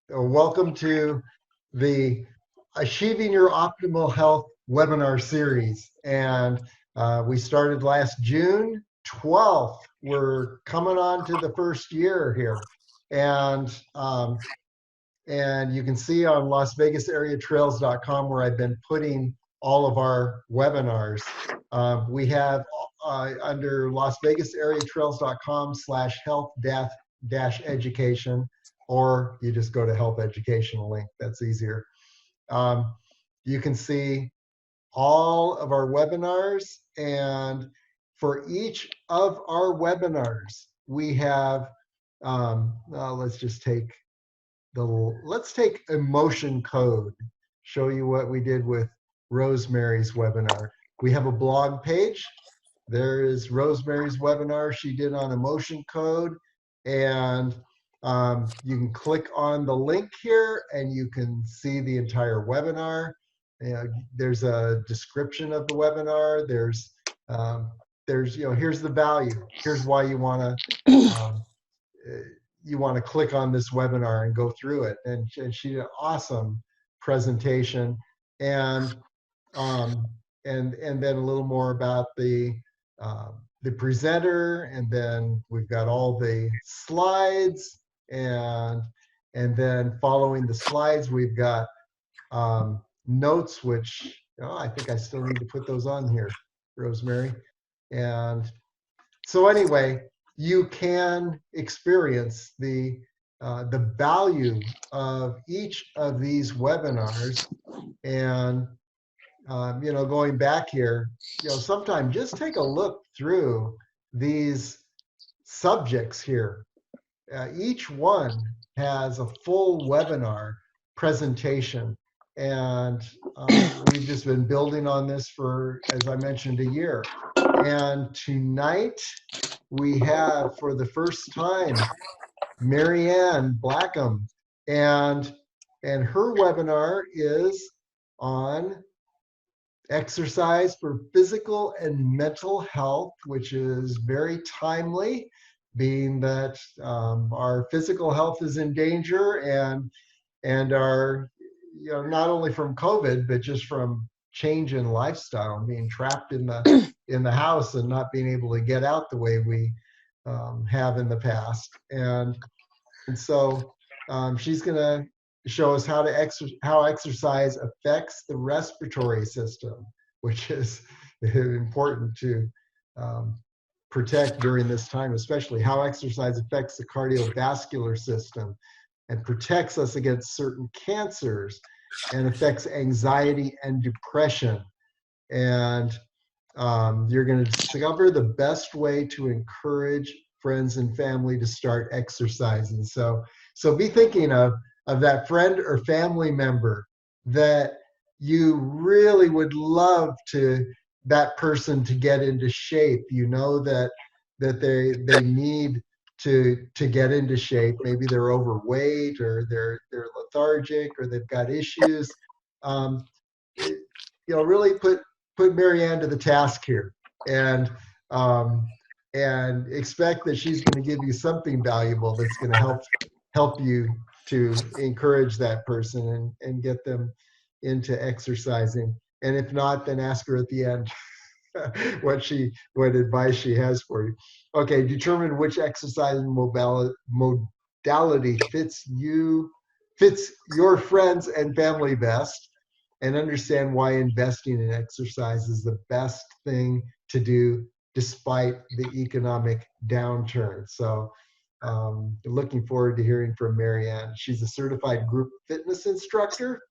Welcome to the Achieving Your Optimal Health webinar series. And we started last June 12th. We're coming on to the first year here. And you can see on LasVegasAreaTrails.com where I've been putting all of our webinars. We have under LasVegasAreaTrails.com/health-education, or you just go to health educational link. That's easier. You can see all of our webinars, and for each of our webinars, we have, let's take emotion code, show you what we did with Rosemary's webinar. We have a blog page. There is Rosemary's webinar she did on emotion code, and you can click on the link here and you can see the entire webinar. There's a description of the webinar. There's here's the value. Here's why you want to click on this webinar and go through it. And she did an awesome presentation, and then a little more about the presenter, and then we've got all the slides, and then following the slides we've got notes, which I think I still need to put those on here, Rosemary. And so anyway, you can experience the value of each of these webinars. And going back here, sometime just take a look through these subjects here. Each one has a full webinar presentation, and we've just been building on this for, as I mentioned, a year. And tonight we have, for the first time, Marianne Blackham, and her webinar is on exercise for physical and mental health, which is very timely, being that our physical health is in danger, and our, not only from COVID, but just from change in lifestyle, being trapped in the house and not being able to get out the way we have in the past. And so she's going to show us how exercise affects the respiratory system, which is important to protect during this time, especially how exercise affects the cardiovascular system and protects us against certain cancers and affects anxiety and depression. And you're going to discover the best way to encourage friends and family to start exercising. So be thinking of that friend or family member that you really would love that person to get into shape. That they need to get into shape. Maybe they're overweight, or they're lethargic, or they've got issues. Really put Marianne to the task here, and expect that she's going to give you something valuable that's going to help you to encourage that person and get them into exercising. And if not, then ask her at the end what advice she has for you. Okay, determine which exercise modality fits your friends and family best, and understand why investing in exercise is the best thing to do despite the economic downturn. So looking forward to hearing from Marianne. She's a certified group fitness instructor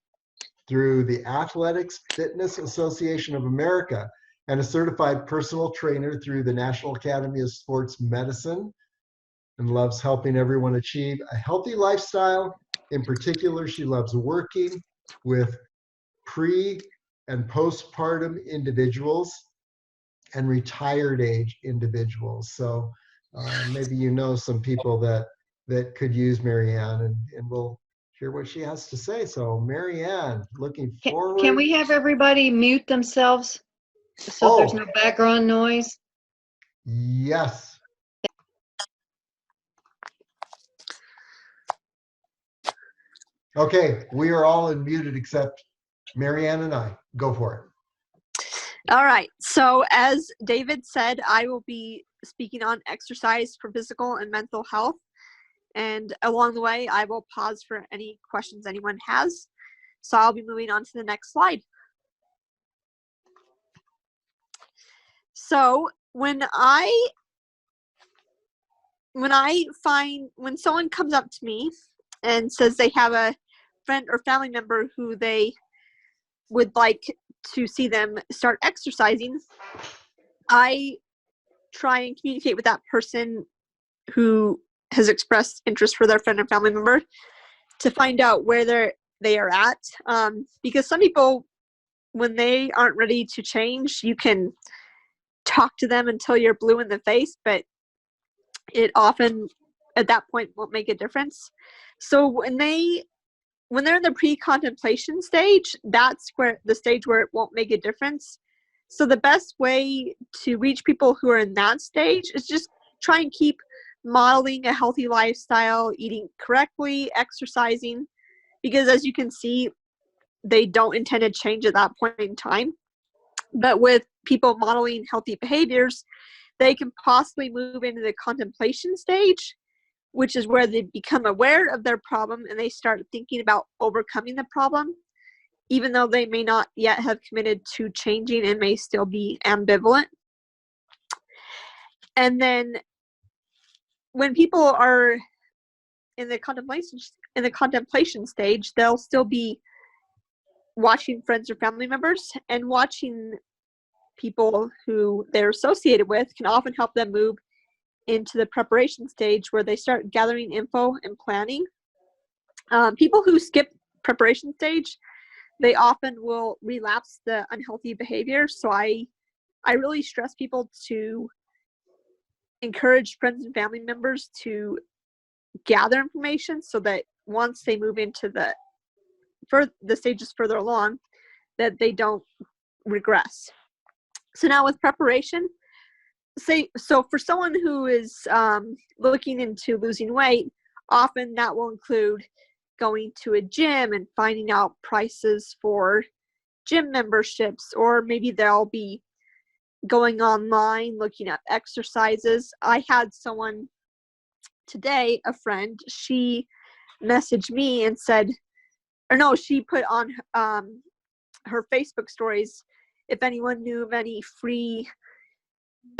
through the Athletics Fitness Association of America, and a certified personal trainer through the National Academy of Sports Medicine, and loves helping everyone achieve a healthy lifestyle. In particular, she loves working with pre- and postpartum individuals and retired age individuals. So maybe some people that could use Marianne, and we'll hear what she has to say. So Marianne, looking forward. Can we have everybody mute themselves so there's no background noise? Yes. Okay, we are all unmuted except Marianne and I. Go for it. All right. So as David said, I will be speaking on exercise for physical and mental health. And along the way, I will pause for any questions anyone has. So I'll be moving on to the next slide. So when someone comes up to me and says they have a friend or family member who they would like to see them start exercising, I try and communicate with that person who has expressed interest for their friend or family member to find out where they are at. Because some people, when they aren't ready to change, you can talk to them until you're blue in the face, but it often at that point won't make a difference. So when they're in the pre-contemplation stage, that's where the stage where it won't make a difference. So the best way to reach people who are in that stage is just try and keep modeling a healthy lifestyle, eating correctly, exercising, because as you can see, they don't intend to change at that point in time. But with people modeling healthy behaviors, they can possibly move into the contemplation stage, which is where they become aware of their problem and they start thinking about overcoming the problem, even though they may not yet have committed to changing and may still be ambivalent. And then when people are in the contemplation stage, they'll still be watching friends or family members, and watching people who they're associated with can often help them move into the preparation stage where they start gathering info and planning. People who skip preparation stage, they often will relapse the unhealthy behavior. So I really stress people to encourage friends and family members to gather information so that once they move into the stages further along, that they don't regress. So now with preparation, so for someone who is looking into losing weight, often that will include going to a gym and finding out prices for gym memberships, or maybe they'll be going online looking at exercises. I had someone today, a friend, she messaged me and said, or no, she put on her Facebook stories if anyone knew of any free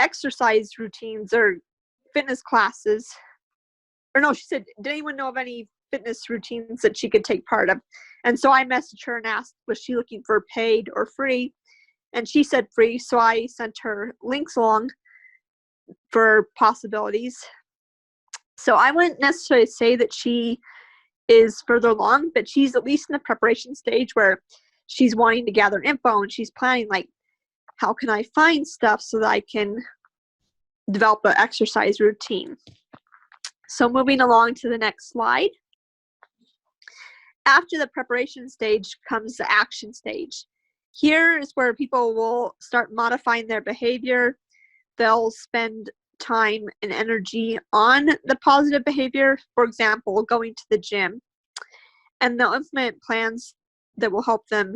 exercise routines or fitness classes. Or no, she said, did anyone know of any fitness routines that she could take part of? And so I messaged her and asked, was she looking for paid or free? And she said free, so I sent her links along for possibilities. So I wouldn't necessarily say that she is further along, but she's at least in the preparation stage where she's wanting to gather info and she's planning, like, how can I find stuff so that I can develop an exercise routine? So moving along to the next slide. After the preparation stage comes the action stage. Here is where people will start modifying their behavior. They'll spend time and energy on the positive behavior, for example, going to the gym, and they'll implement plans that will help them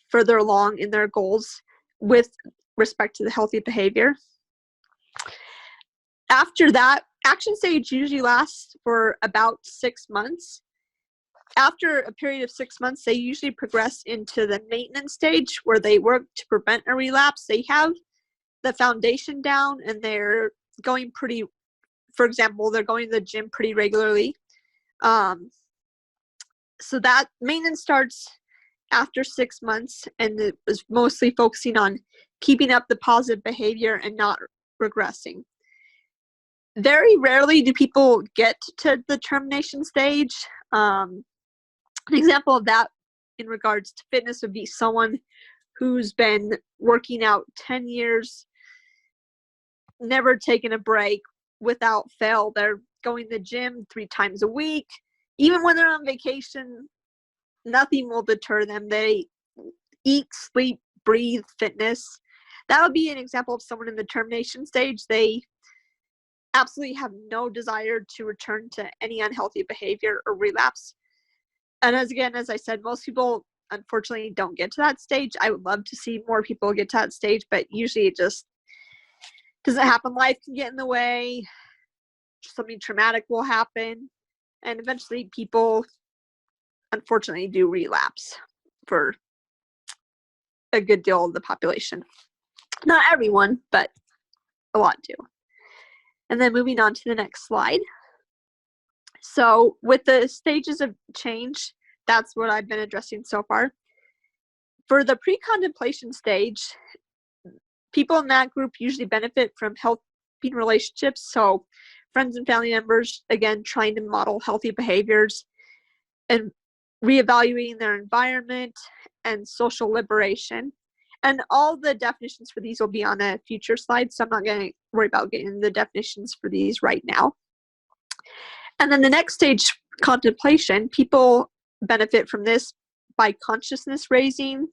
further along in their goals with respect to the healthy behavior. After that, action stage usually lasts for about 6 months. After a period of 6 months, they usually progress into the maintenance stage where they work to prevent a relapse. They have the foundation down and they're going for example, they're going to the gym pretty regularly. So that maintenance starts after 6 months, and it was mostly focusing on keeping up the positive behavior and not regressing. Very rarely do people get to the termination stage. An example of that in regards to fitness would be someone who's been working out 10 years, never taken a break without fail. They're going to the gym 3 times a week. Even when they're on vacation, nothing will deter them. They eat, sleep, breathe fitness. That would be an example of someone in the termination stage. They absolutely have no desire to return to any unhealthy behavior or relapse. And as I said, most people unfortunately don't get to that stage. I would love to see more people get to that stage, but usually it just doesn't happen. Life can get in the way. Something traumatic will happen. And eventually people unfortunately do relapse for a good deal of the population. Not everyone, but a lot do. And then moving on to the next slide. So with the stages of change, that's what I've been addressing so far. For the pre-contemplation stage, people in that group usually benefit from helping relationships. So friends and family members, again, trying to model healthy behaviors and reevaluating their environment and social liberation. And all the definitions for these will be on a future slide, so I'm not going to worry about getting the definitions for these right now. And then the next stage, contemplation, people benefit from this by consciousness raising,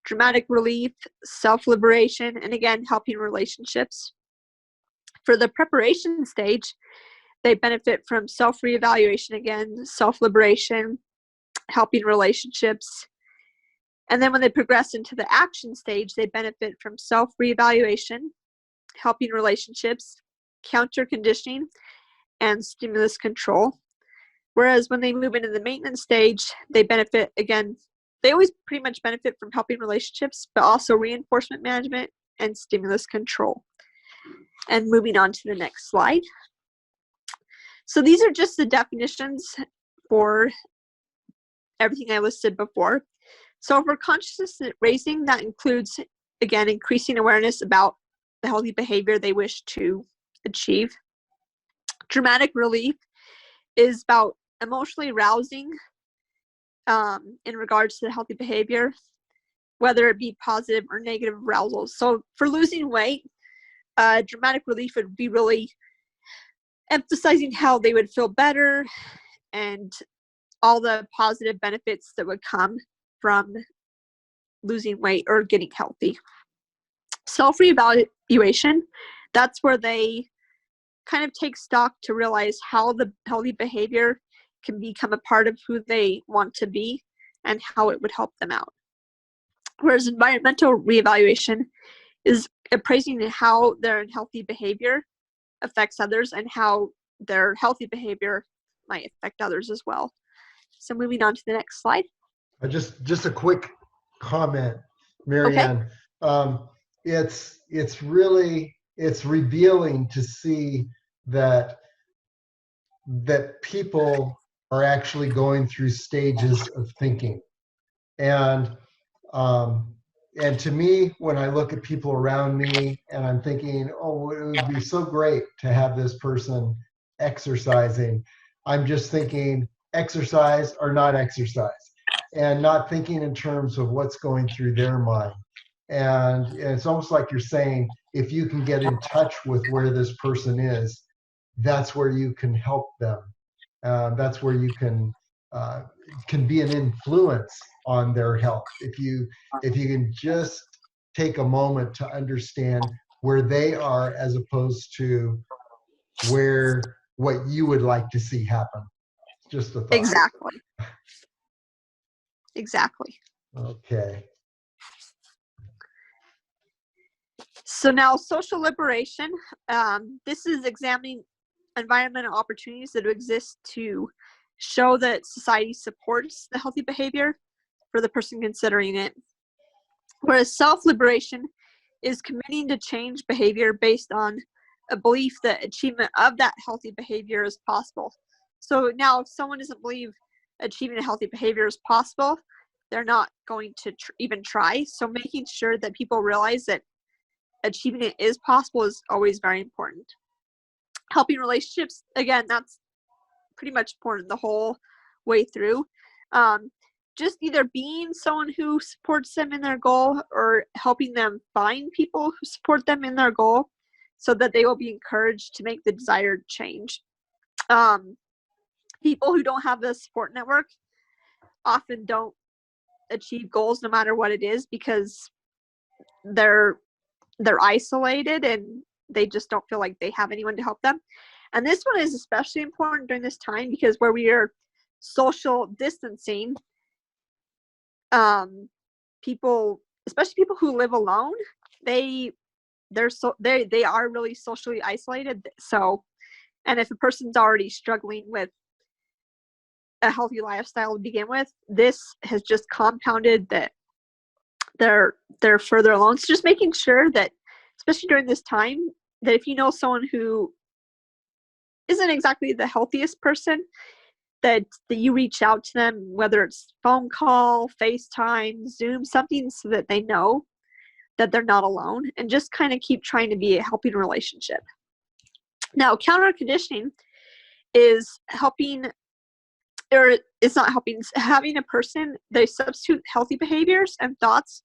dramatic relief, self-liberation, and again, helping relationships. For the preparation stage, they benefit from self-reevaluation again, self-liberation, helping relationships. And then when they progress into the action stage, they benefit from self-reevaluation, helping relationships, counter-conditioning, and stimulus control. Whereas when they move into the maintenance stage, they benefit, again, they always pretty much benefit from helping relationships, but also reinforcement management and stimulus control. And moving on to the next slide. So these are just the definitions for everything I listed before. So for consciousness raising, that includes, again, increasing awareness about the healthy behavior they wish to achieve. Dramatic relief is about emotionally rousing in regards to the healthy behavior, whether it be positive or negative arousal. So for losing weight, dramatic relief would be really emphasizing how they would feel better and all the positive benefits that would come from losing weight or getting healthy. Self-reevaluation, that's where they kind of take stock to realize how the healthy behavior can become a part of who they want to be and how it would help them out. Whereas environmental reevaluation is appraising how their unhealthy behavior affects others and how their healthy behavior might affect others as well. So moving on to the next slide. Just a quick comment, Marianne. Okay. It's revealing to see that people are actually going through stages of thinking, and to me, when I look at people around me and I'm thinking, oh, it would be so great to have this person exercising, I'm just thinking exercise or not exercise, and not thinking in terms of what's going through their mind. And it's almost like you're saying, if you can get in touch with where this person is, that's where you can help them. That's where you can be an influence on their health. If you can just take a moment to understand where they are as opposed to what you would like to see happen. Just a thought. Exactly. Okay. So now social liberation, this is examining environmental opportunities that exist to show that society supports the healthy behavior for the person considering it. Whereas self-liberation is committing to change behavior based on a belief that achievement of that healthy behavior is possible. So now if someone doesn't believe achieving a healthy behavior is possible, they're not going to even try. So making sure that people realize that achieving it is possible is always very important. Helping relationships, again, that's pretty much important the whole way through. Just either being someone who supports them in their goal or helping them find people who support them in their goal so that they will be encouraged to make the desired change. People who don't have a support network often don't achieve goals no matter what it is because they're isolated and they just don't feel like they have anyone to help them. And this one is especially important during this time because where we are social distancing. People, especially people who live alone, they are really socially isolated. So, and if a person's already struggling with a healthy lifestyle to begin with, this has just compounded that they're further along. So just making sure that, especially during this time, that if you know someone who isn't exactly the healthiest person, that you reach out to them, whether it's phone call, FaceTime, Zoom, something, so that they know that they're not alone, and just kind of keep trying to be a helping relationship. Now, counter conditioning is helping, or it's not helping, it's having a person, they substitute healthy behaviors and thoughts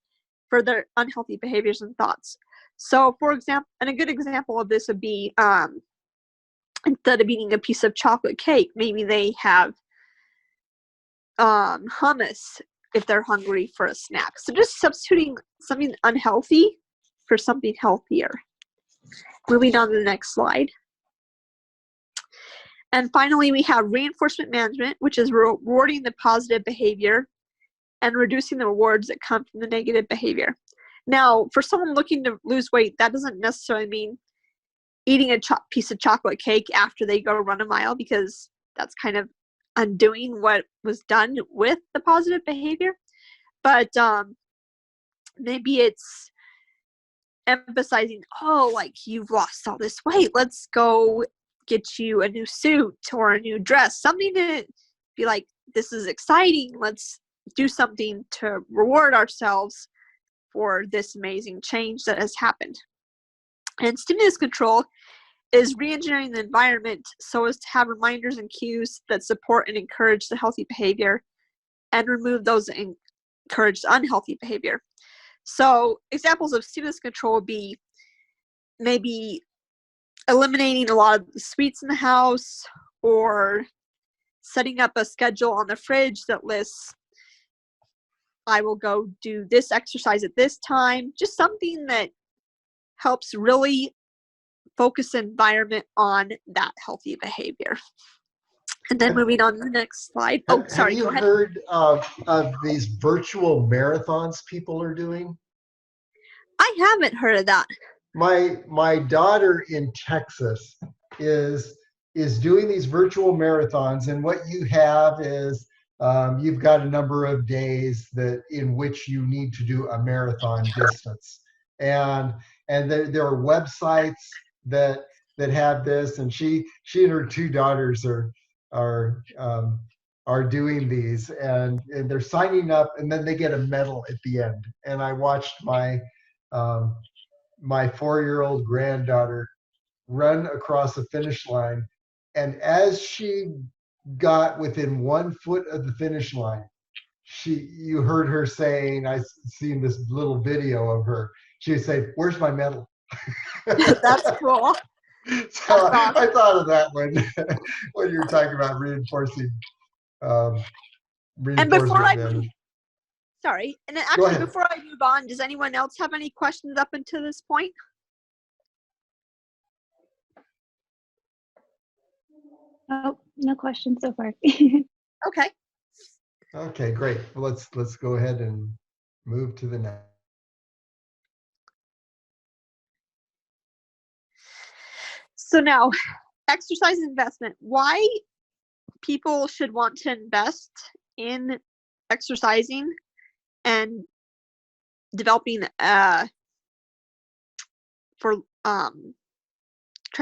for their unhealthy behaviors and thoughts. So, for example, and a good example of this would be, instead of eating a piece of chocolate cake, maybe they have hummus if they're hungry for a snack. So just substituting something unhealthy for something healthier. Moving on to the next slide. And finally, we have reinforcement management, which is rewarding the positive behavior and reducing the rewards that come from the negative behavior. Now, for someone looking to lose weight, that doesn't necessarily mean eating a piece of chocolate cake after they go run a mile, because that's kind of undoing what was done with the positive behavior. But maybe it's emphasizing, oh, like, you've lost all this weight, let's go get you a new suit or a new dress, something to be like, this is exciting, let's do something to reward ourselves for this amazing change that has happened. And stimulus control is re-engineering the environment so as to have reminders and cues that support and encourage the healthy behavior and remove those that encourage unhealthy behavior. So examples of stimulus control would be maybe eliminating a lot of the sweets in the house, or setting up a schedule on the fridge that lists, I will go do this exercise at this time. Just something that helps really focus the environment on that healthy behavior. And then moving on to the next slide. Oh, sorry, go ahead. Have you heard of these virtual marathons people are doing? I haven't heard of that. My daughter in Texas is doing these virtual marathons, and what you have is you've got a number of days that in which you need to do a marathon distance, and there are websites that have this, and she and her two daughters are doing these, and they're signing up, and then they get a medal at the end. And I watched my 4-year-old granddaughter run across the finish line, and as she got within 1 foot of the finish line, you heard her saying, I seen this little video of her, she would say, "Where's my medal?" That's cool. So I thought of that when you were talking about reinforcing And before management. Sorry, and then actually before I move on, does anyone else have any questions up until this point? Oh, no questions so far. Okay. Okay, great. Well, let's go ahead and move to the next. So now, exercise investment. Why people should want to invest in exercising and developing trying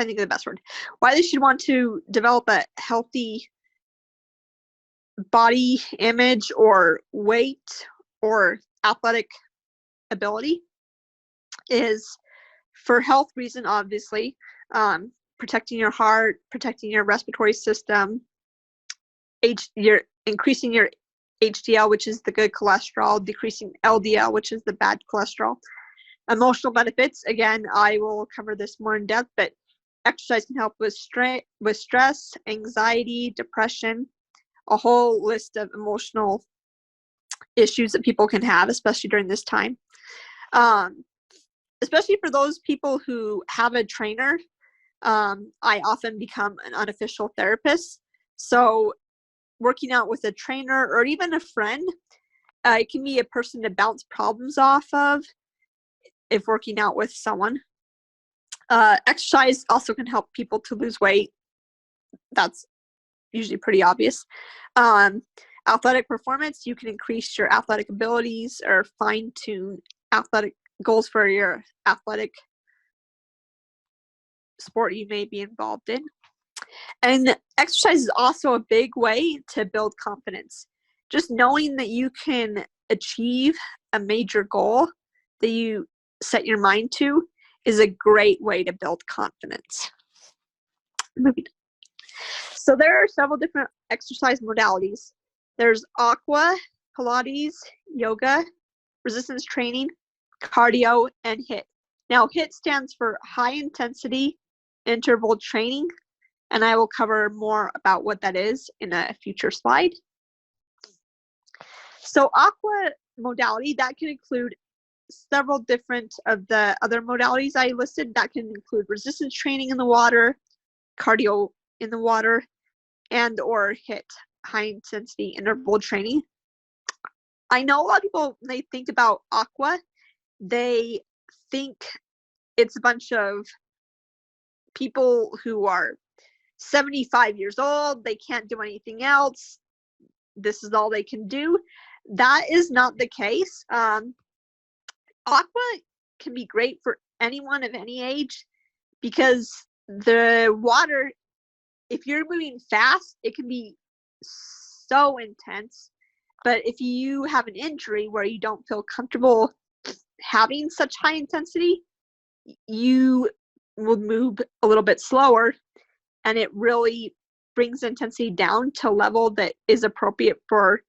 to think of the best word. Why they should want to develop a healthy body image or weight or athletic ability is for health reason, obviously, protecting your heart, protecting your respiratory system, you're increasing your HDL, which is the good cholesterol, decreasing LDL, which is the bad cholesterol. Emotional benefits, again, I will cover this more in depth, but exercise can help with stress, anxiety, depression, a whole list of emotional issues that people can have, especially during this time. Especially for those people who have a trainer, I often become an unofficial therapist. So working out with a trainer or even a friend. It can be a person to bounce problems off of if working out with someone. Exercise also can help people to lose weight. That's usually pretty obvious. Athletic performance, you can increase your athletic abilities or fine-tune athletic goals for your athletic sport you may be involved in. And exercise is also a big way to build confidence. Just knowing that you can achieve a major goal that you set your mind to is a great way to build confidence. Moving on. So there are several different exercise modalities. There's Aqua, Pilates, yoga, resistance training, cardio, and HIIT. Now, HIIT stands for high intensity interval training, and I will cover more about what that is in a future slide. So Aqua modality, that can include several different of the other modalities I listed. That can include resistance training in the water, cardio in the water, and or HIIT, high intensity interval training. I know a lot of people, when they think about Aqua, they think it's a bunch of people who are 75 years old, they can't do anything else, this is all they can do. That is not the case. Aqua can be great for anyone of any age because the water, if you're moving fast, it can be so intense. But if you have an injury where you don't feel comfortable having such high intensity, you will move a little bit slower, and it really brings intensity down to a level that is appropriate for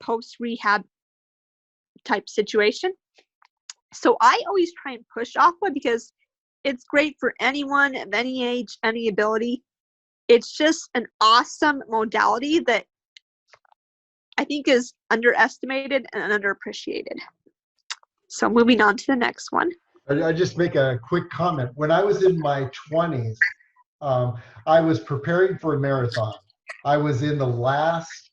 post-rehab type situation. So I always try and push Aqua because it's great for anyone of any age, any ability. It's just an awesome modality that I think is underestimated and underappreciated. So moving on to the next one. I just make a quick comment. When I was in my 20s, I was preparing for a marathon. I was in the last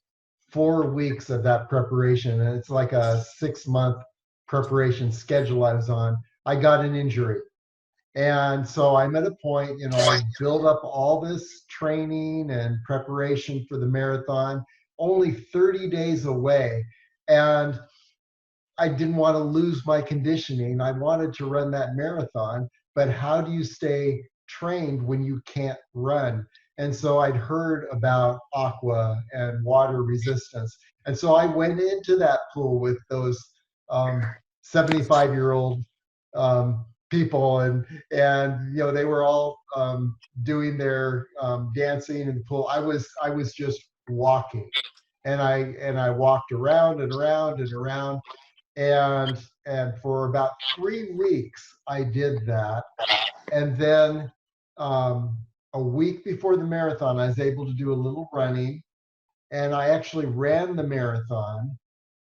4 weeks of that preparation, and it's like a 6-month preparation schedule I was on. I got an injury. And so I'm at a point, I built up all this training and preparation for the marathon, only 30 days away. And I didn't want to lose my conditioning. I wanted to run that marathon, but how do you stay trained when you can't run? And so I'd heard about Aqua and water resistance. And so I went into that pool with those 75-year-old people, and they were all doing their dancing in the pool. I was just walking, and I walked around and around and around, and for about 3 weeks I did that. And then a week before the marathon, I was able to do a little running, and I actually ran the marathon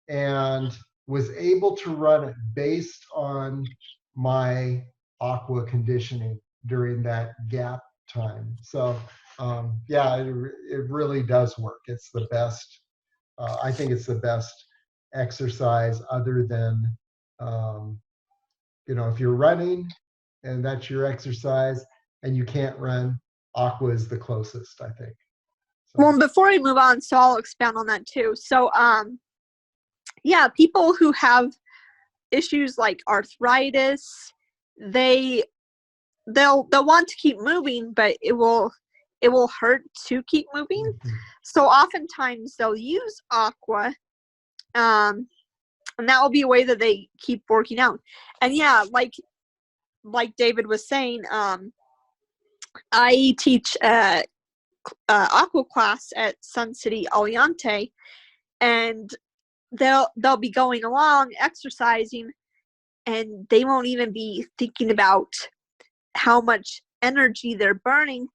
and was able to run it based on my Aqua conditioning during that gap time. So yeah, it really does work. It's the best. I think it's the best exercise other than, if you're running and that's your exercise and you can't run, Aqua is the closest, I think. So. Well, before we move on, so I'll expand on that too. So, yeah, people who have issues like arthritis, they'll want to keep moving, but it will hurt to keep moving. Mm-hmm. So oftentimes they'll use Aqua, and that will be a way that they keep working out. And yeah, like David was saying, I teach Aqua class at Sun City Aliante, and they'll be going along exercising, and they won't even be thinking about how much energy they're burning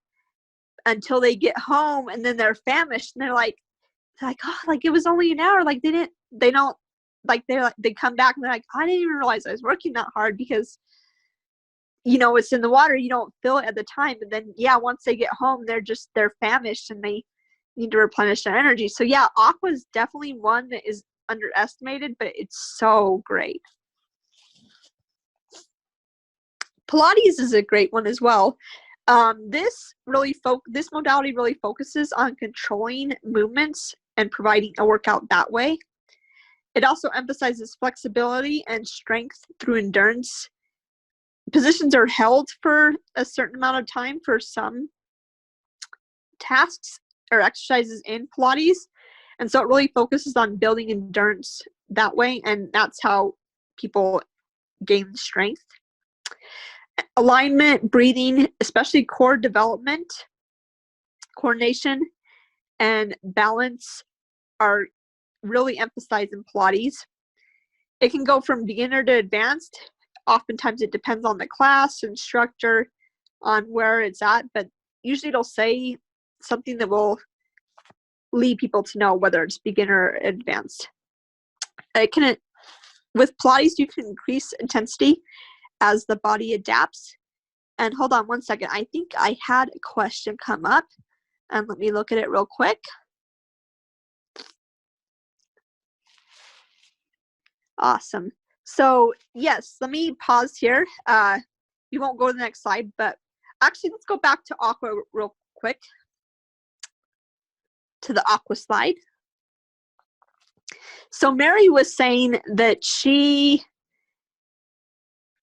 until they get home, and then they're famished, and they're like, oh, like it was only an hour. Like they come back and they're like, I didn't even realize I was working that hard, because it's in the water, you don't feel it at the time. And then yeah, once they get home, they're famished, and need to replenish their energy. So yeah, Aqua is definitely one that is underestimated, but it's so great. Pilates is a great one as well. This modality really focuses on controlling movements and providing a workout that way. It also emphasizes flexibility and strength through endurance. Positions are held for a certain amount of time for some tasks or exercises in Pilates. And so it really focuses on building endurance that way, and that's how people gain strength. Alignment, breathing, especially core development, coordination, and balance are really emphasized in Pilates. It can go from beginner to advanced. Oftentimes it depends on the class, instructor, on where it's at, but usually it'll say something that will lead people to know whether it's beginner or advanced. With Pilates, you can increase intensity as the body adapts. And hold on one second. I think I had a question come up, and let me look at it real quick. Awesome. So yes, let me pause here. You won't go to the next slide, but actually let's go back to Aqua real quick, to the Aqua slide. So Mary was saying that she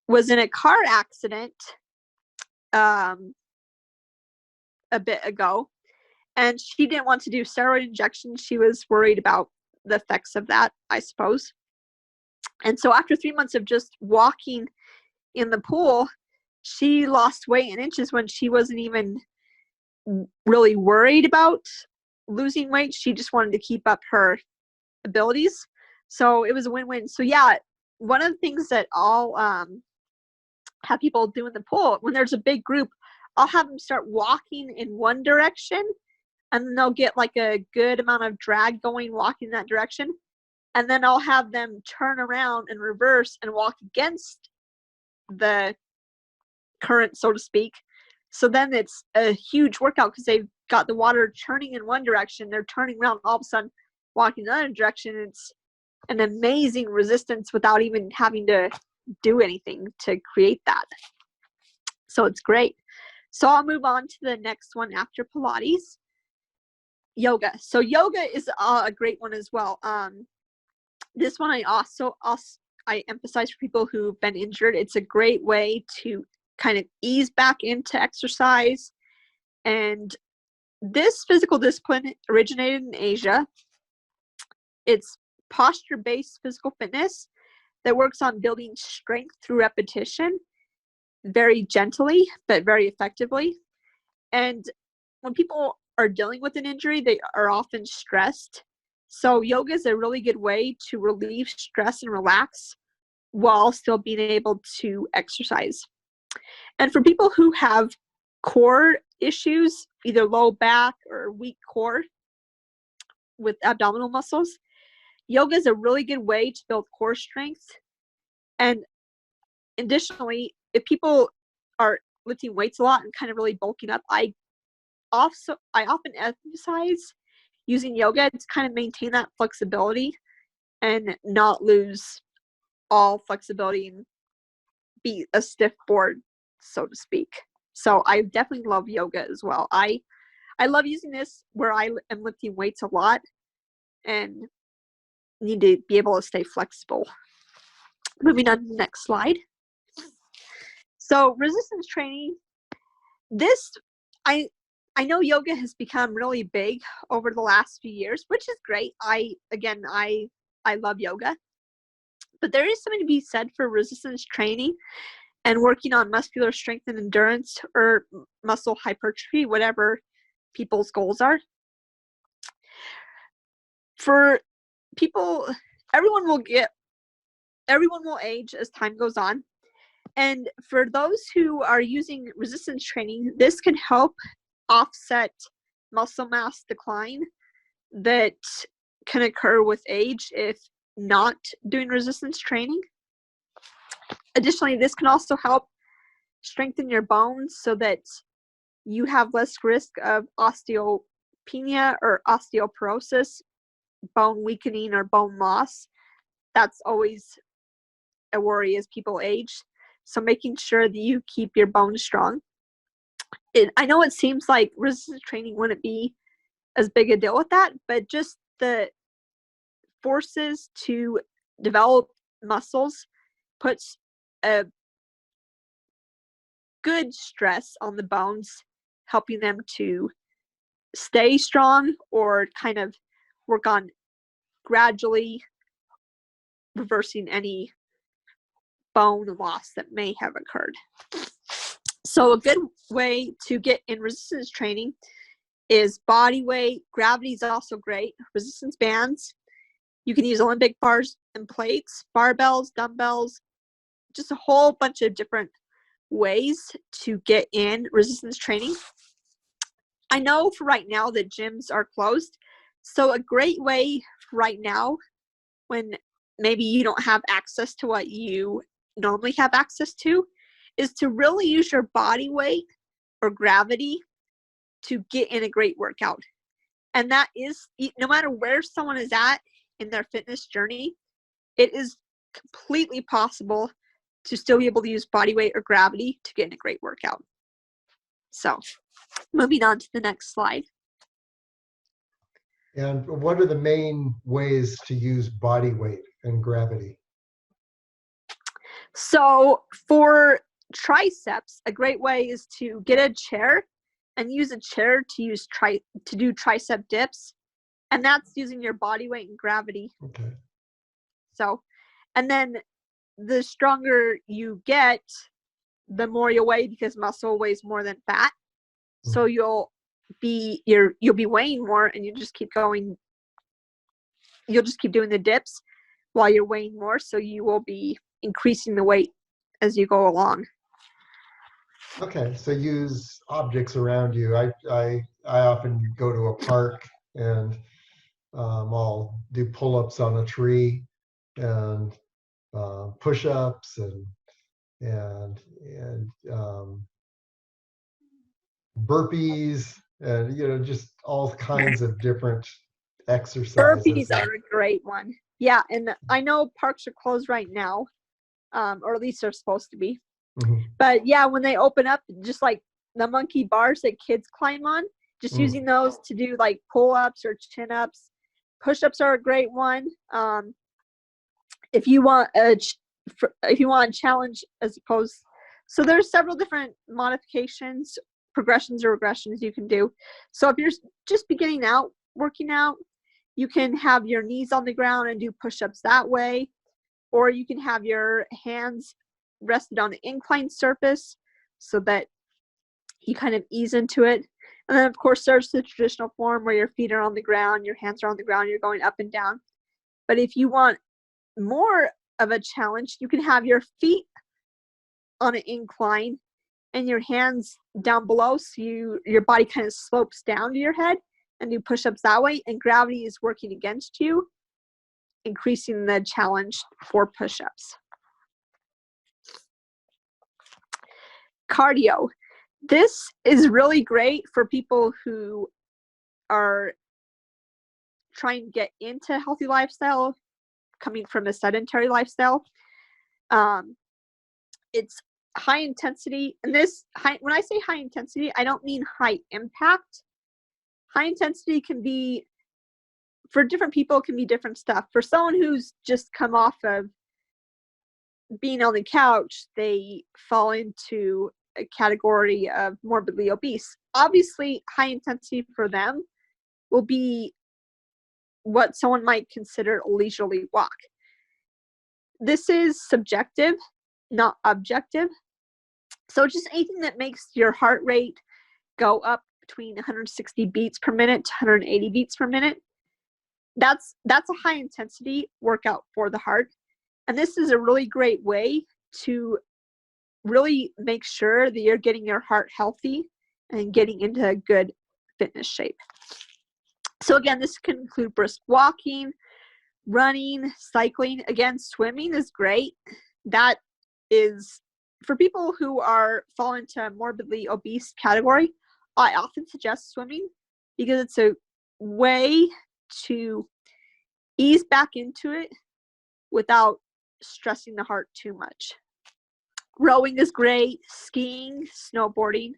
was in a car accident a bit ago, and she didn't want to do steroid injections. She was worried about the effects of that, I suppose. And so after 3 months of just walking in the pool, she lost weight in inches when she wasn't even really worried about losing weight. She just wanted to keep up her abilities. So it was a win-win. So yeah, one of the things that I'll have people do in the pool, when there's a big group, I'll have them start walking in one direction, and then they'll get like a good amount of drag going walking that direction. And then I'll have them turn around and reverse and walk against the current, so to speak. So then it's a huge workout because they've got the water turning in one direction. They're turning around, all of a sudden walking the other direction. It's an amazing resistance without even having to do anything to create that. So it's great. So I'll move on to the next one after Pilates. Yoga. So yoga is a great one as well. This one I emphasize for people who've been injured. It's a great way to kind of ease back into exercise. And this physical discipline originated in Asia. It's posture-based physical fitness that works on building strength through repetition, very gently, but very effectively. And when people are dealing with an injury, they are often stressed. So yoga is a really good way to relieve stress and relax while still being able to exercise. And for people who have core issues, either low back or weak core with abdominal muscles, yoga is a really good way to build core strength. And additionally, if people are lifting weights a lot and kind of really bulking up, I often emphasize using yoga to kind of maintain that flexibility and not lose all flexibility and be a stiff board, so to speak. So I definitely love yoga as well. I love using this where I am lifting weights a lot and need to be able to stay flexible. Moving on to the next slide. So resistance training, this, I know yoga has become really big over the last few years, which is great. I love yoga. But there is something to be said for resistance training and working on muscular strength and endurance or muscle hypertrophy, whatever people's goals are. For people, everyone will age as time goes on. And for those who are using resistance training, this can help offset muscle mass decline that can occur with age if not doing resistance training. Additionally, this can also help strengthen your bones so that you have less risk of osteoporosis osteopenia or osteoporosis, bone weakening or bone loss. That's always a worry as people age. So making sure that you keep your bones strong. I know it seems like resistance training wouldn't be as big a deal with that, but just the forces to develop muscles puts a good stress on the bones, helping them to stay strong or kind of work on gradually reversing any bone loss that may have occurred. So a good way to get in resistance training is body weight. Gravity is also great. Resistance bands. You can use Olympic bars and plates, barbells, dumbbells, just a whole bunch of different ways to get in resistance training. I know for right now that gyms are closed. So a great way right now, when maybe you don't have access to what you normally have access to, is to really use your body weight or gravity to get in a great workout. And that is, no matter where someone is at in their fitness journey, it is completely possible to still be able to use body weight or gravity to get in a great workout. So, moving on to the next slide. And what are the main ways to use body weight and gravity? So, for triceps, a great way is to get a chair and use a chair to do tricep dips, and that's using your body weight and gravity. Okay. So, and then the stronger you get, the more you weigh, because muscle weighs more than fat. So you'll be weighing more, and you just keep going. You'll just keep doing the dips while you're weighing more. So you will be increasing the weight as you go along. Okay, so use objects around you. I often go to a park and I'll do pull-ups on a tree and push-ups and burpees and just all kinds of different exercises. Burpees are a great one. Yeah, and I know parks are closed right now, or at least they're supposed to be. Mm-hmm. But yeah, when they open up, just like the monkey bars that kids climb on, just using those to do like pull-ups or chin-ups. Push-ups are a great one. If you want a challenge, as opposed, so there's several different modifications, progressions or regressions you can do. So if you're just beginning out working out, you can have your knees on the ground and do push-ups that way, or you can have your hands rested on an inclined surface so that you kind of ease into it. And then of course there's the traditional form where your feet are on the ground, your hands are on the ground, you're going up and down. But if you want more of a challenge, you can have your feet on an incline and your hands down below, so your body kind of slopes down to your head, and do push-ups that way, and gravity is working against you, increasing the challenge for push-ups. Cardio. This is really great for people who are trying to get into a healthy lifestyle, coming from a sedentary lifestyle. It's high intensity, and when I say high intensity, I don't mean high impact. High intensity can be, for different people, can be different stuff. For someone who's just come off of being on the couch, they fall into a category of morbidly obese. Obviously, high intensity for them will be what someone might consider a leisurely walk. This is subjective, not objective. So just anything that makes your heart rate go up between 160 beats per minute to 180 beats per minute, that's a high intensity workout for the heart. And this is a really great way to really make sure that you're getting your heart healthy and getting into a good fitness shape. So again, this can include brisk walking, running, cycling. Again, swimming is great. That is, for people who fall into a morbidly obese category, I often suggest swimming. because it's a way to ease back into it without stressing the heart too much. Rowing is great, skiing, snowboarding,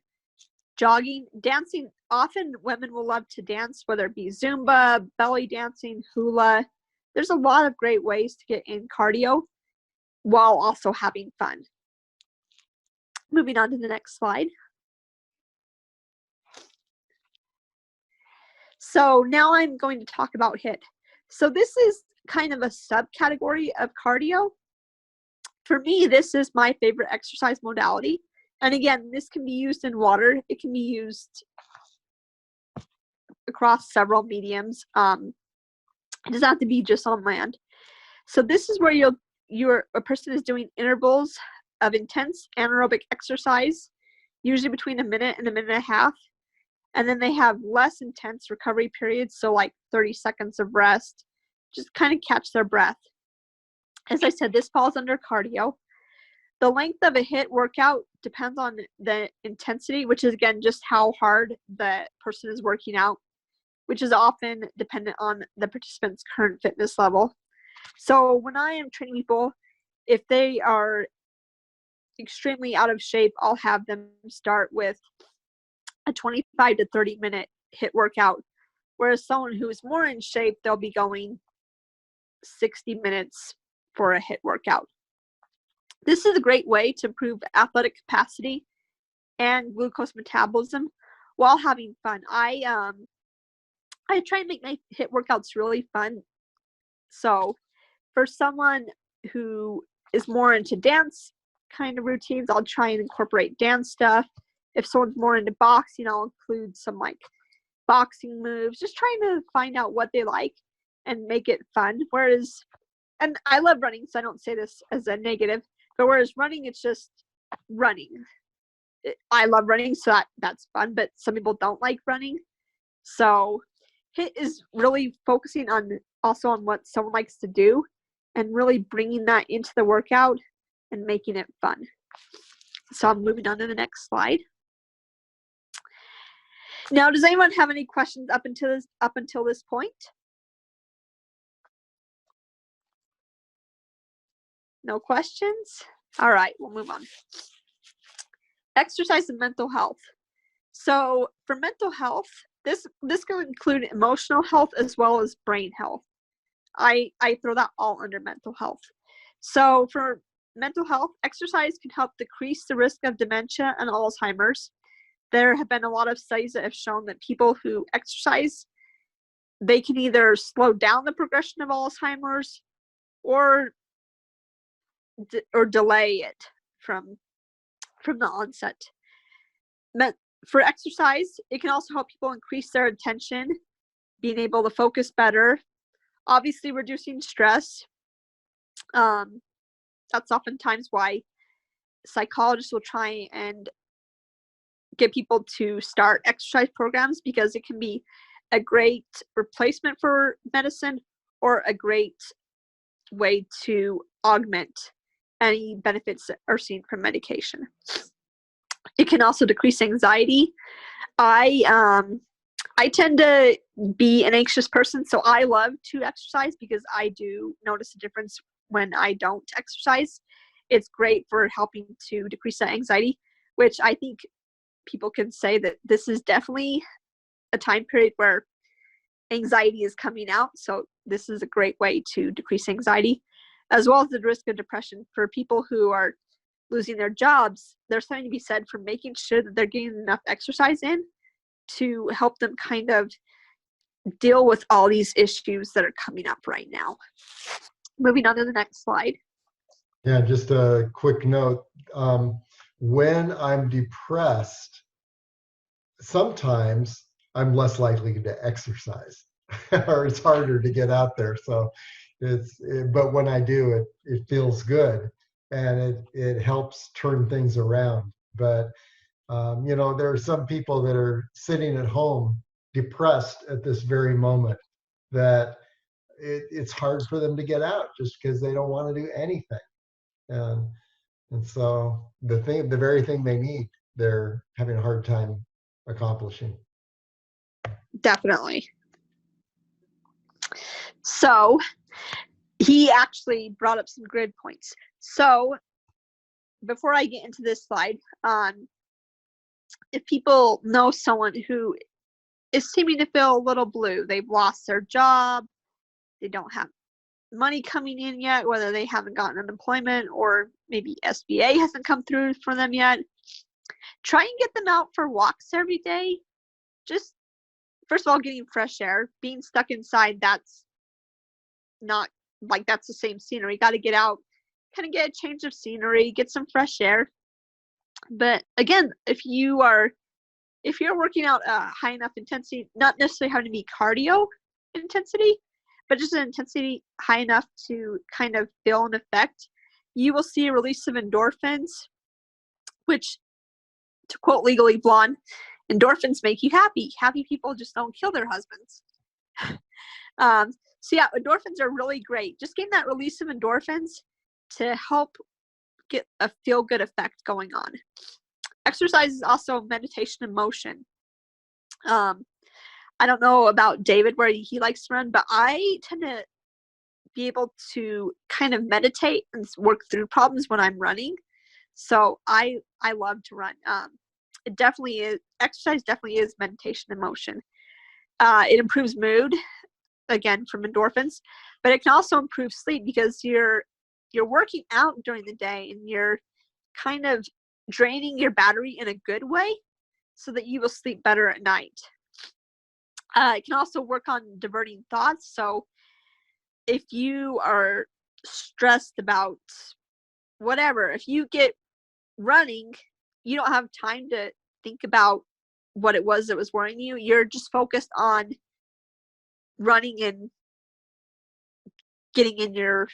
jogging, dancing. Often women will love to dance, whether it be Zumba, belly dancing, hula. There's a lot of great ways to get in cardio while also having fun. Moving on to the next slide. So now I'm going to talk about HIIT. So this is kind of a subcategory of cardio. For me, this is my favorite exercise modality. And again, this can be used in water. It can be used across several mediums. It doesn't have to be just on land. So this is where a person is doing intervals of intense anaerobic exercise, usually between a minute and a minute and a half. And then they have less intense recovery periods, so like 30 seconds of rest, just kind of catch their breath. As I said, this falls under cardio. The length of a HIIT workout depends on the intensity, which is, again, just how hard the person is working out, which is often dependent on the participant's current fitness level. So when I am training people, if they are extremely out of shape, I'll have them start with a 25 to 30 minute HIIT workout. Whereas someone who is more in shape, they'll be going 60 minutes for a HIIT workout. This is a great way to improve athletic capacity and glucose metabolism while having fun. I try and make my HIIT workouts really fun. So for someone who is more into dance kind of routines, I'll try and incorporate dance stuff. If someone's more into boxing, I'll include some like boxing moves, just trying to find out what they like and make it fun. Whereas, and I love running, so I don't say this as a negative, but whereas running, it's just running. I love running, so that's fun, but some people don't like running. So HIIT is really focusing on also on what someone likes to do and really bringing that into the workout and making it fun. So I'm moving on to the next slide. Now, does anyone have any questions up until this point? No questions? All right, we'll move on. Exercise and mental health. So for mental health, this can include emotional health as well as brain health. I throw that all under mental health. So for mental health, exercise can help decrease the risk of dementia and Alzheimer's. There have been a lot of studies that have shown that people who exercise, they can either slow down the progression of Alzheimer's or delay it from the onset. For exercise, it can also help people increase their attention, being able to focus better, obviously reducing stress. That's oftentimes why psychologists will try and get people to start exercise programs, because it can be a great replacement for medicine or a great way to augment any benefits that are seen from medication. It can also decrease anxiety. I tend to be an anxious person, so I love to exercise because I do notice a difference when I don't exercise. It's great for helping to decrease that anxiety, which I think people can say that this is definitely a time period where anxiety is coming out. So this is a great way to decrease anxiety, as well as the risk of depression. For people who are losing their jobs, there's something to be said for making sure that they're getting enough exercise in to help them kind of deal with all these issues that are coming up right now. Moving on to the next slide. Yeah, just a quick note. When I'm depressed, sometimes I'm less likely to exercise or it's harder to get out there. So but when I do, it feels good and it helps turn things around. But, there are some people that are sitting at home depressed at this very moment that it's hard for them to get out just because they don't want to do anything. And so the very thing they need, they're having a hard time accomplishing. Definitely. So he actually brought up some grid points. So before I get into this slide, if people know someone who is seeming to feel a little blue, they've lost their job, they don't have money coming in yet, whether they haven't gotten unemployment or maybe SBA hasn't come through for them yet, try and get them out for walks every day. Just, first of all, getting fresh air. Being stuck inside, that's not, like, that's the same scenery. You got to get out, kind of get a change of scenery, get some fresh air. But again, if you're working out high enough intensity, not necessarily having to be cardio intensity, but just an intensity high enough to kind of feel an effect, you will see a release of endorphins, which, to quote Legally Blonde, endorphins make you happy. Happy people just don't kill their husbands. So yeah, endorphins are really great. Just getting that release of endorphins to help get a feel-good effect going on. Exercise is also meditation and motion. I don't know about David where he likes to run, but I tend to be able to kind of meditate and work through problems when I'm running. So I love to run. It definitely is, exercise definitely is meditation and motion. It improves mood, again, from endorphins, but it can also improve sleep because you're working out during the day and you're kind of draining your battery in a good way so that you will sleep better at night. It can also work on diverting thoughts. So if you are stressed about whatever, if you get running, you don't have time to think about what it was that was worrying you. You're just focused on running and getting in your,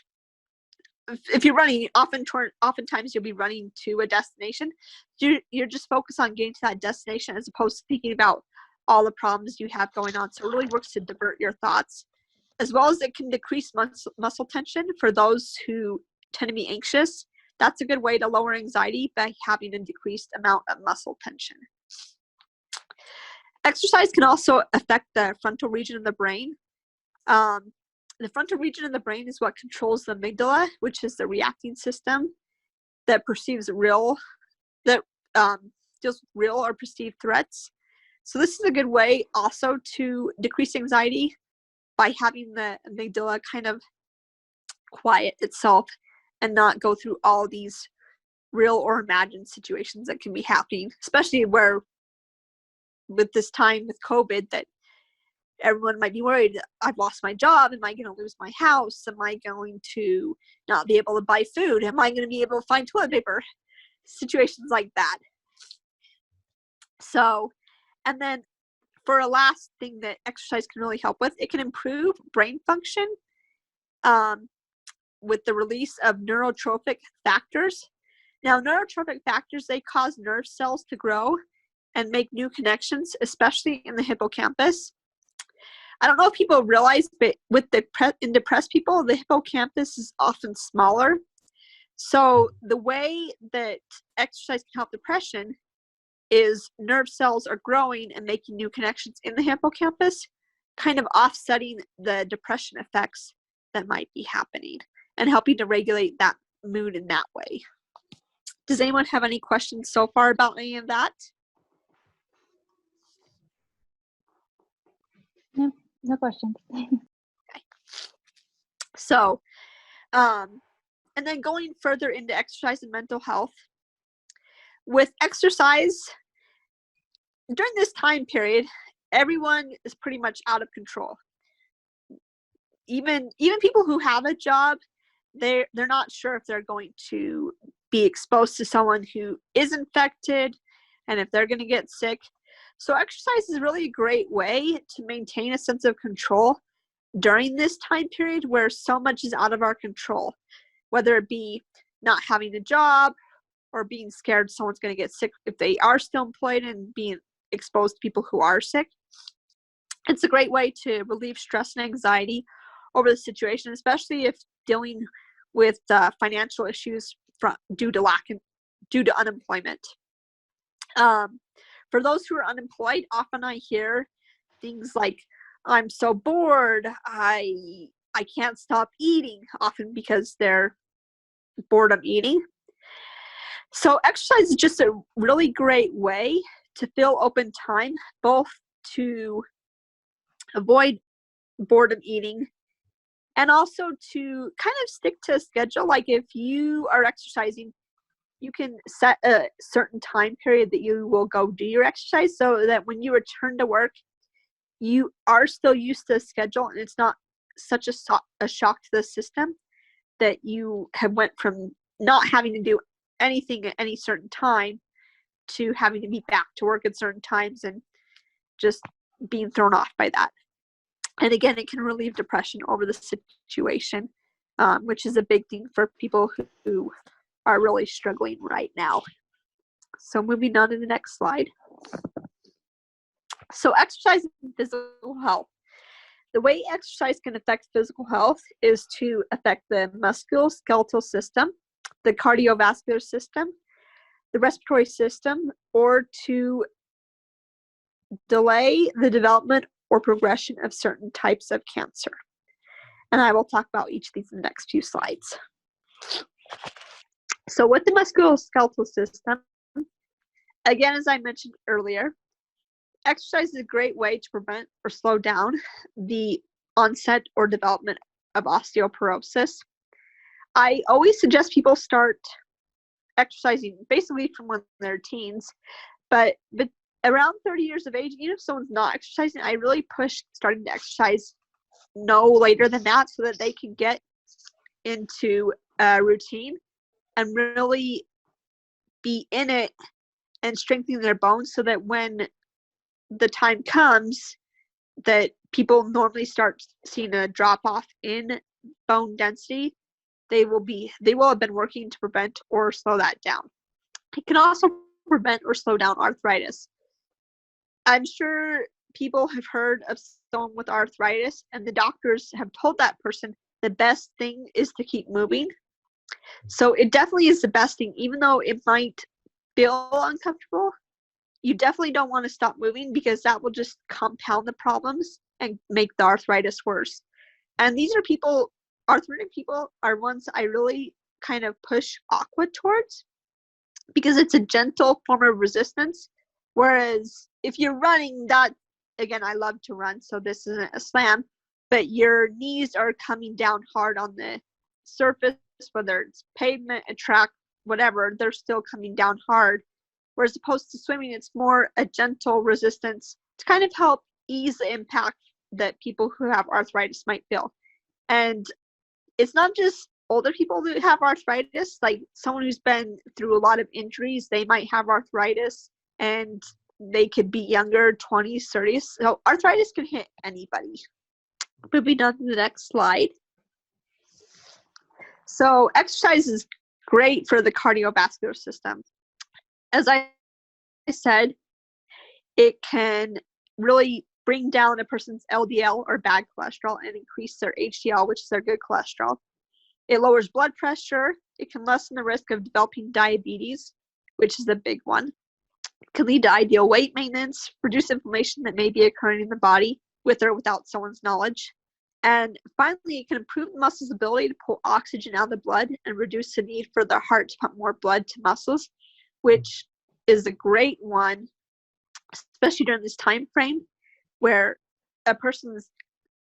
if you're running, oftentimes you'll be running to a destination. You're just focused on getting to that destination as opposed to thinking about all the problems you have going on. So it really works to divert your thoughts, as well as it can decrease muscle tension for those who tend to be anxious. That's a good way to lower anxiety by having a decreased amount of muscle tension. Exercise can also affect the frontal region of the brain. The frontal region of the brain is what controls the amygdala, which is the reacting system that perceives deals with real or perceived threats. So this is a good way also to decrease anxiety by having the amygdala kind of quiet itself and not go through all these real or imagined situations that can be happening, especially where with this time with COVID that everyone might be worried, I've lost my job, am I going to lose my house, am I going to not be able to buy food, am I going to be able to find toilet paper, situations like that. So, and then for a last thing that exercise can really help with, it can improve brain function with the release of neurotrophic factors. Now, neurotrophic factors, they cause nerve cells to grow and make new connections, especially in the hippocampus. I don't know if people realize, but with in depressed people, the hippocampus is often smaller. So the way that exercise can help depression is nerve cells are growing and making new connections in the hippocampus, kind of offsetting the depression effects that might be happening and helping to regulate that mood in that way. Does anyone have any questions so far about any of that? No questions. Okay. So, and then going further into exercise and mental health. With exercise, during this time period, everyone is pretty much out of control. Even people who have a job, they're not sure if they're going to be exposed to someone who is infected and if they're going to get sick. So exercise is really a great way to maintain a sense of control during this time period where so much is out of our control, whether it be not having a job or being scared someone's going to get sick if they are still employed and being exposed to people who are sick. It's a great way to relieve stress and anxiety over the situation, especially if dealing with financial issues due to unemployment. For those who are unemployed, often I hear things like, I'm so bored, I can't stop eating, often because they're bored of eating. So exercise is just a really great way to fill open time, both to avoid boredom eating and also to kind of stick to a schedule. Like if you are exercising, you can set a certain time period that you will go do your exercise, so that when you return to work, you are still used to a schedule and it's not such a shock to the system that you have went from not having to do anything at any certain time to having to be back to work at certain times and just being thrown off by that. And again, it can relieve depression over the situation, which is a big thing for people who are really struggling right now. So moving on to the next slide. So exercise and physical health. The way exercise can affect physical health is to affect the musculoskeletal system, the cardiovascular system, the respiratory system, or to delay the development or progression of certain types of cancer. And I will talk about each of these in the next few slides. So with the musculoskeletal system, again, as I mentioned earlier, exercise is a great way to prevent or slow down the onset or development of osteoporosis. I always suggest people start exercising basically from when they're teens, but around 30 years of age, even if someone's not exercising, I really push starting to exercise no later than that, so that they can get into a routine and really be in it and strengthen their bones, so that when the time comes that people normally start seeing a drop off in bone density, they will have been working to prevent or slow that down. It can also prevent or slow down arthritis. I'm sure people have heard of someone with arthritis, and the doctors have told that person the best thing is to keep moving. So it definitely is the best thing, even though it might feel uncomfortable. You definitely don't want to stop moving, because that will just compound the problems and make the arthritis worse. And these are people, arthritic people are ones I really kind of push Aqua towards, because it's a gentle form of resistance. Whereas if you're running, that, again, I love to run, so this isn't a slam, but your knees are coming down hard on the surface, whether it's pavement, a track, whatever, they're still coming down hard. Whereas opposed to swimming, it's more a gentle resistance to kind of help ease the impact that people who have arthritis might feel. And it's not just older people who have arthritis, like someone who's been through a lot of injuries, they might have arthritis, and they could be younger, 20s, 30s. So arthritis can hit anybody. Moving on to the next slide. So exercise is great for the cardiovascular system. As I said, it can really bring down a person's LDL or bad cholesterol and increase their HDL, which is their good cholesterol. It lowers blood pressure. It can lessen the risk of developing diabetes, which is a big one. It can lead to ideal weight maintenance, reduce inflammation that may be occurring in the body with or without someone's knowledge. And finally, it can improve the muscle's ability to pull oxygen out of the blood and reduce the need for the heart to pump more blood to muscles, which is a great one, especially during this time frame where a person's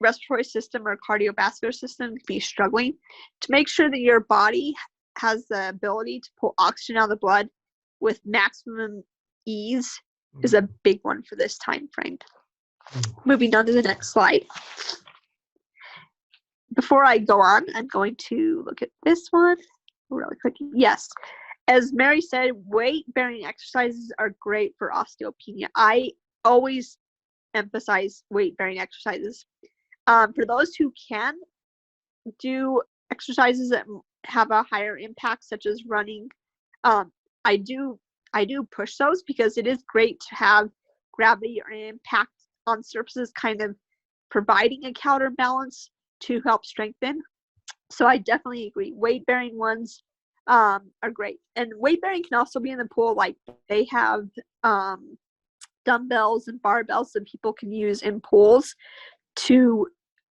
respiratory system or cardiovascular system can be struggling. To make sure that your body has the ability to pull oxygen out of the blood with maximum ease is a big one for this time frame. Moving on to the next slide. Before I go on, I'm going to look at this one really quick. Yes. As Mary said, weight-bearing exercises are great for osteopenia. I always emphasize weight-bearing exercises. For those who can do exercises that have a higher impact, such as running, I do push those, because it is great to have gravity or impact on surfaces kind of providing a counterbalance to help strengthen. So I definitely agree. Weight-bearing ones are great. And weight-bearing can also be in the pool. Like they have dumbbells and barbells that people can use in pools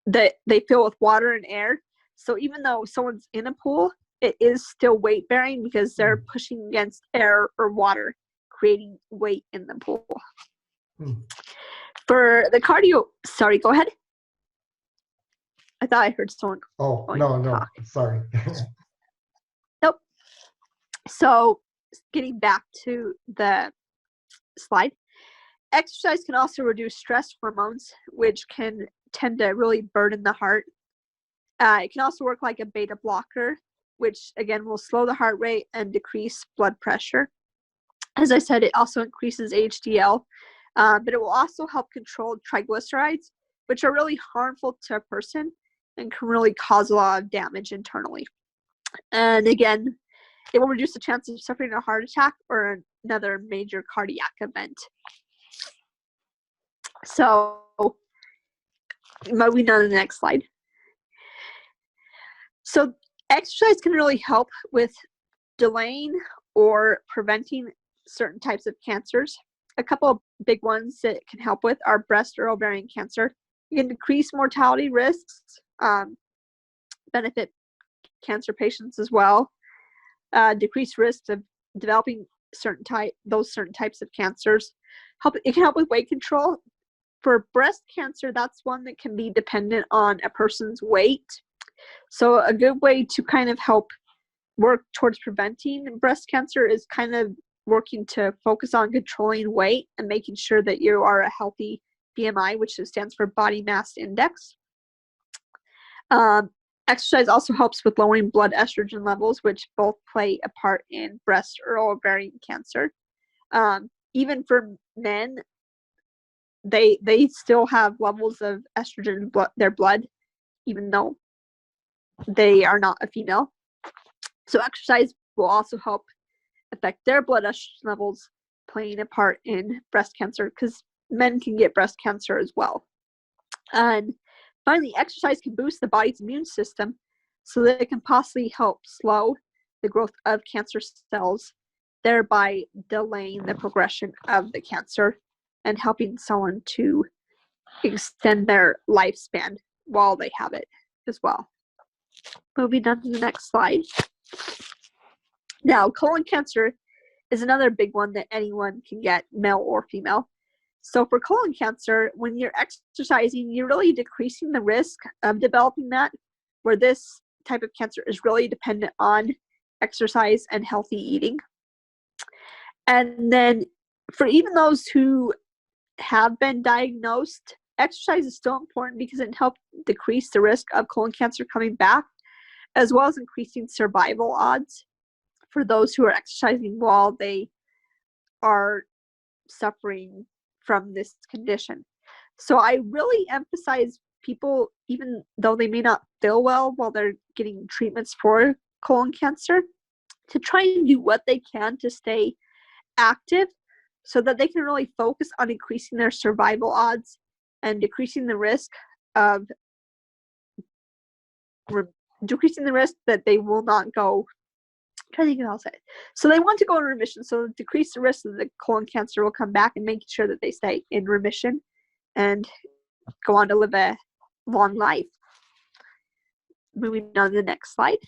that they fill with water and air. So even though someone's in a pool, it is still weight bearing because they're pushing against air or water, creating weight in the pool. For the cardio, sorry, go ahead. I thought I heard someone. Oh, no, talk. sorry. Nope. So getting back to the slide, exercise can also reduce stress hormones, which can tend to really burden the heart. It can also work like a beta blocker, which again will slow the heart rate and decrease blood pressure. As I said, it also increases HDL, but it will also help control triglycerides, which are really harmful to a person and can really cause a lot of damage internally. And again, it will reduce the chance of suffering a heart attack or another major cardiac event. So, moving on to the next slide. So, exercise can really help with delaying or preventing certain types of cancers. A couple of big ones that it can help with are breast or ovarian cancer. You can decrease mortality risks, benefit cancer patients as well, decrease risks of developing those certain types of cancers. It can help with weight control. For breast cancer, that's one that can be dependent on a person's weight. So a good way to kind of help work towards preventing breast cancer is kind of working to focus on controlling weight and making sure that you are a healthy BMI, which stands for body mass index. Exercise also helps with lowering blood estrogen levels, which both play a part in breast or ovarian cancer. Even for men, they still have levels of estrogen in their blood, even though they are not a female. So exercise will also help affect their blood estrogen levels, playing a part in breast cancer, because men can get breast cancer as well. And finally, exercise can boost the body's immune system so that it can possibly help slow the growth of cancer cells, thereby delaying the progression of the cancer and helping someone to extend their lifespan while they have it as well. Moving on to the next slide. Now, colon cancer is another big one that anyone can get, male or female. So for colon cancer, when you're exercising, you're really decreasing the risk of developing that, where this type of cancer is really dependent on exercise and healthy eating. And then for even those who have been diagnosed, exercise is still important because it helps decrease the risk of colon cancer coming back, as well as increasing survival odds for those who are exercising while they are suffering from this condition. So I really emphasize people, even though they may not feel well while they're getting treatments for colon cancer, to try and do what they can to stay active so that they can really focus on increasing their survival odds and decreasing the risk that they will not go. I'm trying to think what else. So they want to go in remission, so decrease the risk that the colon cancer will come back and making sure that they stay in remission and go on to live a long life. Moving on to the next slide.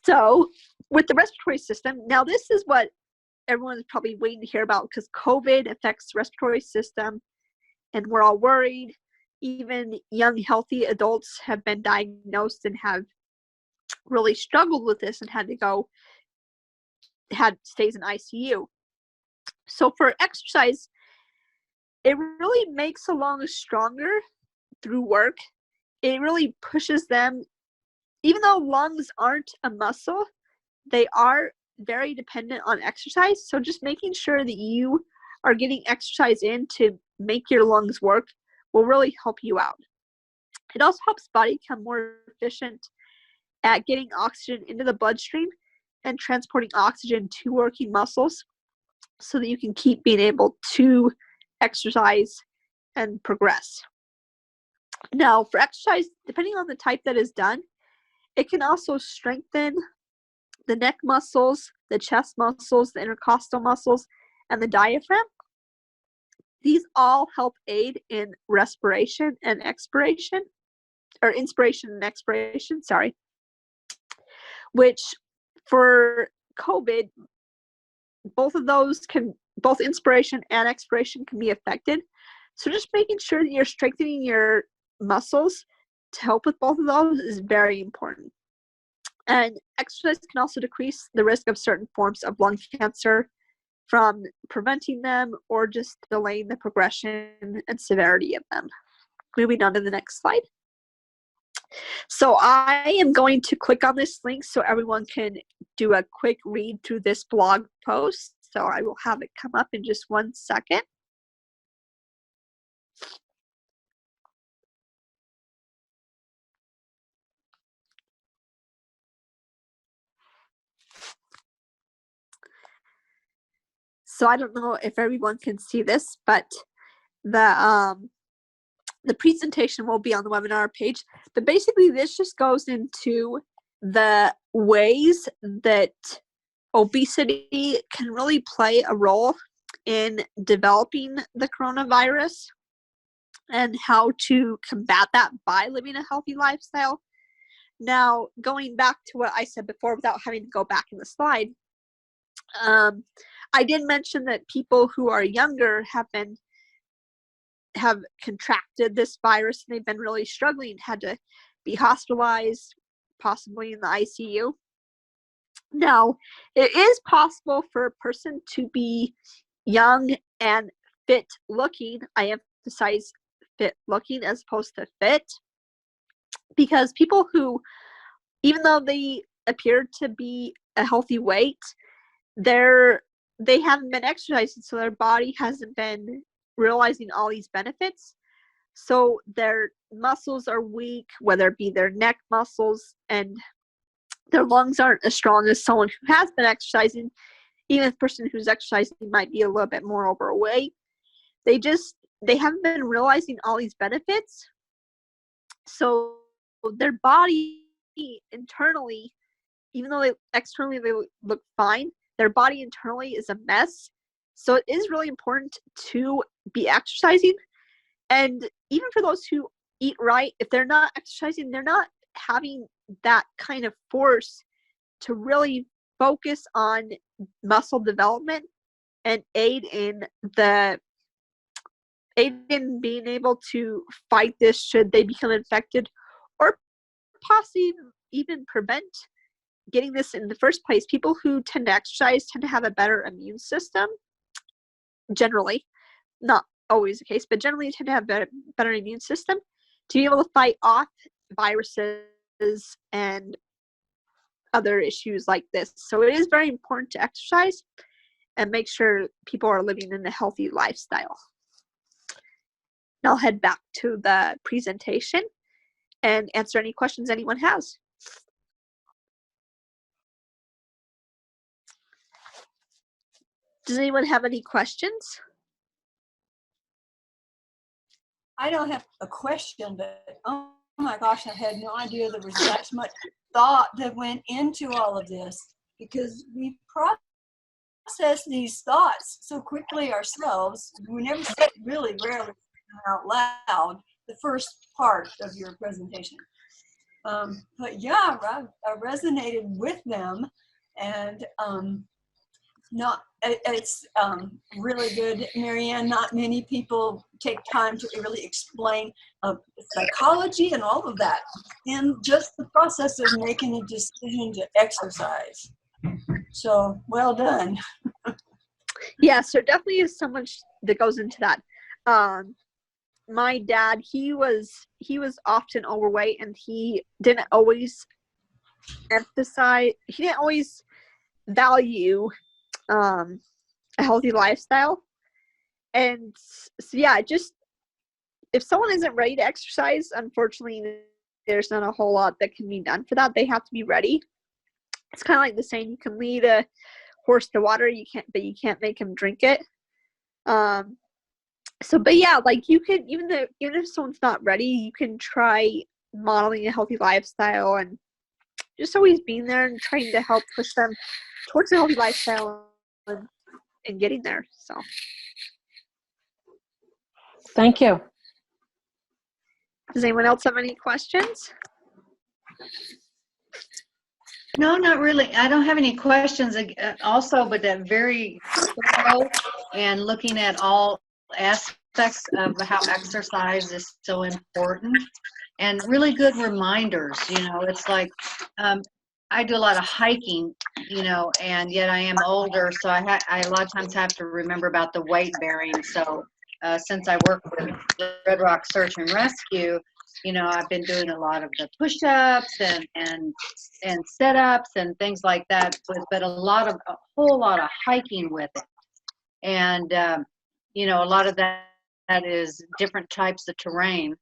So with the respiratory system, now this is what everyone is probably waiting to hear about, because COVID affects the respiratory system and we're all worried. Even young, healthy adults have been diagnosed and have really struggled with this and had stays in ICU. So for exercise, it really makes the lungs stronger through work. It really pushes them, even though lungs aren't a muscle, they are very dependent on exercise. So just making sure that you are getting exercise in to make your lungs work will really help you out. It also helps the body become more efficient at getting oxygen into the bloodstream and transporting oxygen to working muscles so that you can keep being able to exercise and progress. Now, for exercise, depending on the type that is done, it can also strengthen the neck muscles, the chest muscles, the intercostal muscles, and the diaphragm. These all help aid in respiration and expiration, or inspiration and expiration, sorry, which for COVID, both inspiration and expiration can be affected. So just making sure that you're strengthening your muscles to help with both of those is very important. And exercise can also decrease the risk of certain forms of lung cancer from preventing them or just delaying the progression and severity of them. Moving on to the next slide. So I am going to click on this link so everyone can do a quick read through this blog post. So I will have it come up in just 1 second. So I don't know if everyone can see this, but the presentation will be on the webinar page. But basically, this just goes into the ways that obesity can really play a role in developing the coronavirus and how to combat that by living a healthy lifestyle. Now, going back to what I said before without having to go back in the slide, I did mention that people who are younger have contracted this virus and they've been really struggling, had to be hospitalized, possibly in the ICU. Now, it is possible for a person to be young and fit looking. I emphasize fit looking as opposed to fit, because people who, even though they appear to be a healthy weight, they haven't been exercising, so their body hasn't been realizing all these benefits. So their muscles are weak, whether it be their neck muscles, and their lungs aren't as strong as someone who has been exercising. Even a person who's exercising might be a little bit more overweight. They haven't been realizing all these benefits. So their body internally, even though externally they look fine, their body internally is a mess. So it is really important to be exercising. And even for those who eat right, if they're not exercising, they're not having that kind of force to really focus on muscle development and aid in being able to fight this should they become infected, or possibly even prevent getting this in the first place. People who tend to exercise tend to have a better immune system, generally. Not always the case, but generally tend to have better immune system to be able to fight off viruses and other issues like this. So it is very important to exercise and make sure people are living in a healthy lifestyle. Now I'll head back to the presentation and answer any questions anyone has. Does anyone have any questions? I don't have a question, but oh my gosh, I had no idea there was that much thought that went into all of this, because we process these thoughts so quickly ourselves. We never say it, really rarely out loud, the first part of your presentation. But yeah, I resonated with them, and it's really good, Marianne. Not many people take time to really explain psychology and all of that in just the process of making a decision to exercise. So well done. Yes, there definitely is so much that goes into that. My dad, he was often overweight, and he didn't always value a healthy lifestyle. And so yeah, just if someone isn't ready to exercise, unfortunately there's not a whole lot that can be done for that. They have to be ready. It's kind of like the saying, you can lead a horse to water, but you can't make him drink it. But yeah, like you could, even if someone's not ready, you can try modeling a healthy lifestyle and just always being there and trying to help push them towards a healthy lifestyle and in getting there. So Thank you. does anyone else have any questions? No, not really. I don't have any questions also, but that very thorough and looking at all aspects of how exercise is so important and really good reminders. It's like I do a lot of hiking, and yet I am older, so I a lot of times have to remember about the weight bearing. So since I work with Red Rock Search and Rescue, I've been doing a lot of the push-ups and sit-ups and things like that, but a whole lot of hiking with it. And, a lot of that is different types of terrain,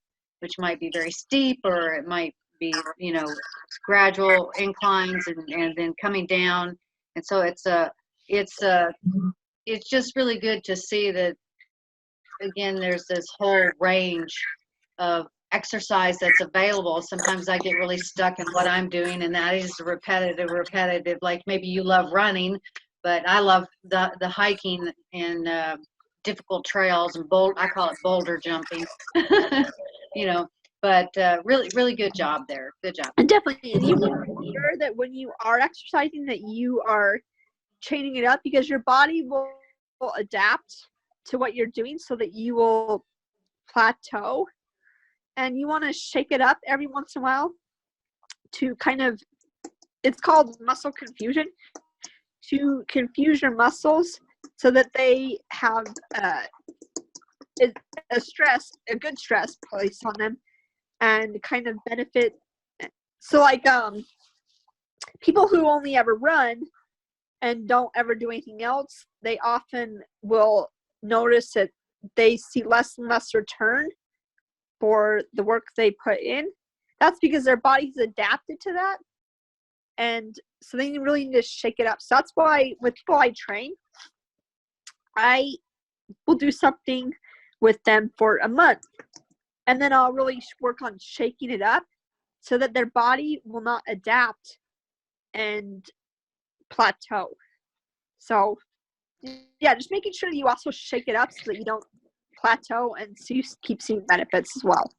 which might be very steep, or it might be, gradual inclines and then coming down. And so it's just really good to see that, again, there's this whole range of exercise that's available. Sometimes I get really stuck in what I'm doing, and that is repetitive, like maybe you love running, but I love the hiking and difficult trails and I call it boulder jumping. But really good job there. Good job. And definitely, you want to make sure that when you are exercising that you are chaining it up, because your body will adapt to what you're doing so that you will plateau. And you want to shake it up every once in a while to it's called muscle confusion, to confuse your muscles so that they have a good stress placed on them and kind of benefit. So like people who only ever run and don't ever do anything else, they often will notice that they see less and less return for the work they put in. That's because their body's adapted to that. And so they really need to shake it up. So that's why with people I train, I will do something with them for a month. And then I'll really work on shaking it up so that their body will not adapt and plateau. So yeah, just making sure that you also shake it up so that you don't plateau and so you keep seeing benefits as well.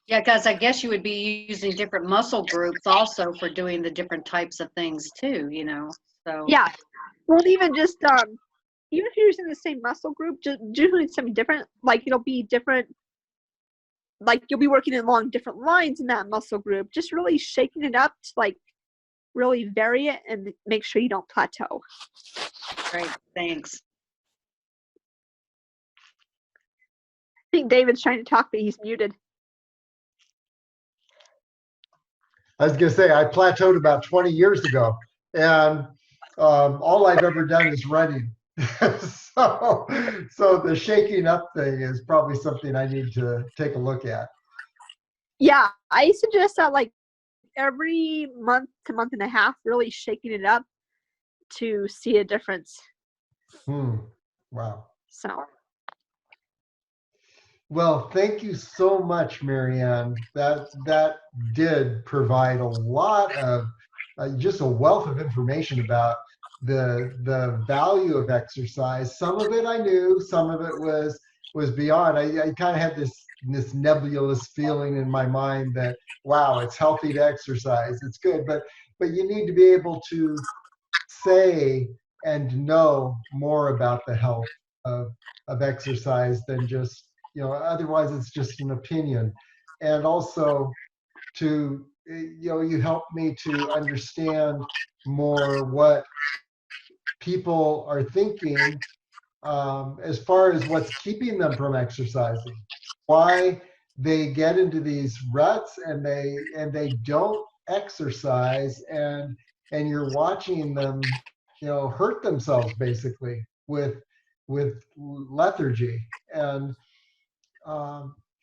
Yeah, because I guess you would be using different muscle groups also for doing the different types of things too, so yeah. Well, even just even if you're using the same muscle group, just doing something different, like it'll be different, like you'll be working along different lines in that muscle group, just really shaking it up to like really vary it and make sure you don't plateau. Great, thanks. I think David's trying to talk, but he's muted. I was going to say, I plateaued about 20 years ago, and all I've ever done is running. so the shaking up thing is probably something I need to take a look at. Yeah, I suggest that like every month to month and a half, really shaking it up to see a difference. Wow. So. Well, thank you so much, Marianne. That did provide a lot of just a wealth of information about the value of exercise. Some of it I knew, some of it was beyond. I kind of had this nebulous feeling in my mind that, wow, it's healthy to exercise, it's good, but you need to be able to say and know more about the health of exercise than just, otherwise it's just an opinion. And also to, you helped me to understand more what people are thinking as far as what's keeping them from exercising, why they get into these ruts and they don't exercise, and you're watching them, hurt themselves basically with lethargy. And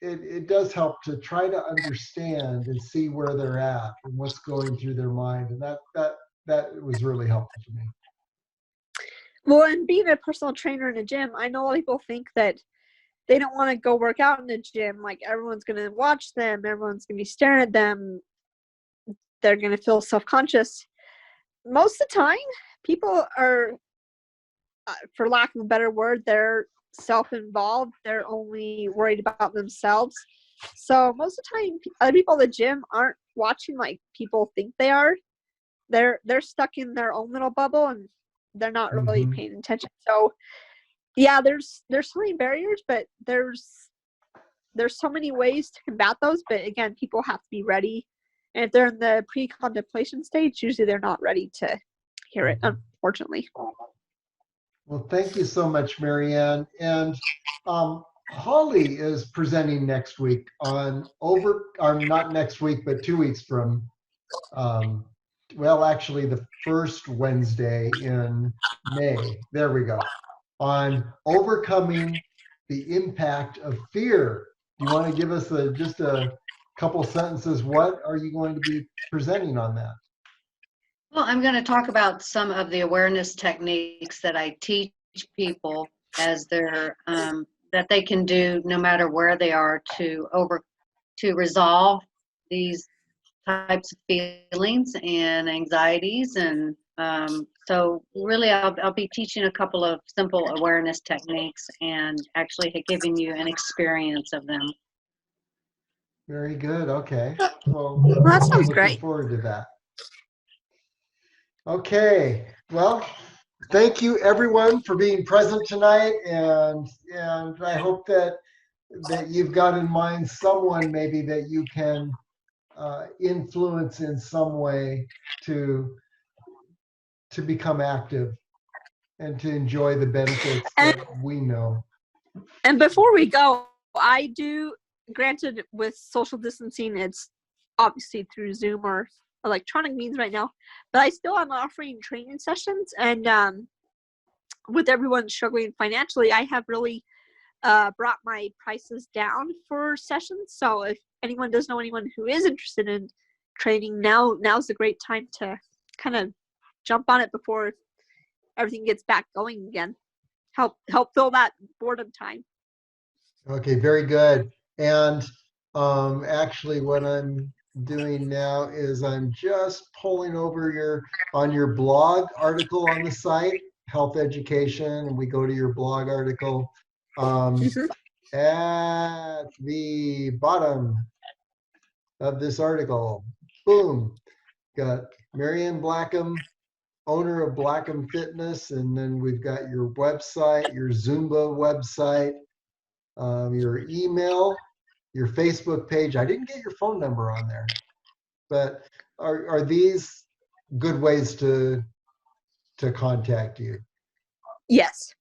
it does help to try to understand and see where they're at and what's going through their mind. And that was really helpful to me. Well, and being a personal trainer in a gym, I know a lot of people think that they don't want to go work out in the gym. Like everyone's going to watch them. Everyone's going to be staring at them. They're going to feel self-conscious. Most of the time, people are for lack of a better word, they're self-involved. They're only worried about themselves. So most of the time, other people at the gym aren't watching like people think they are. They're stuck in their own little bubble, and they're not really Mhm. paying attention. So yeah, there's so many barriers, but there's so many ways to combat those. But again, people have to be ready. And if they're in the pre-contemplation stage, usually they're not ready to hear it, unfortunately. Well, thank you so much, Marianne. And Holly is presenting next week or not next week, but 2 weeks from, well, actually the first Wednesday in May. There we go. On overcoming the impact of fear. Do you want to give us just a couple sentences? What are you going to be presenting on that? Well, I'm going to talk about some of the awareness techniques that I teach people as they're that they can do no matter where they are to resolve these types of feelings and anxieties. And so really I'll be teaching a couple of simple awareness techniques and actually giving you an experience of them. Very good. Okay. Well, That sounds looking great. forward to that. Okay. Well, thank you everyone for being present tonight, and I hope that you've got in mind someone maybe that you can influence in some way to become active and to enjoy the benefits that we know. And before we go, I do, granted with social distancing, it's obviously through Zoom or electronic means right now, but I still am offering training sessions. And with everyone struggling financially, I have really brought my prices down for sessions. So if anyone does know anyone who is interested in training, now's a great time to kind of jump on it before everything gets back going again. Help fill that boredom time. Okay, very good. And actually what I'm doing now is I'm just pulling over on your blog article on the site, Health Education, and we go to your blog article at the bottom of this article. Boom. Got Marianne Blackham, owner of Blackham Fitness, and then we've got your website, your Zumba website, your email, your Facebook page. I didn't get your phone number on there, but are these good ways to contact you? Yes.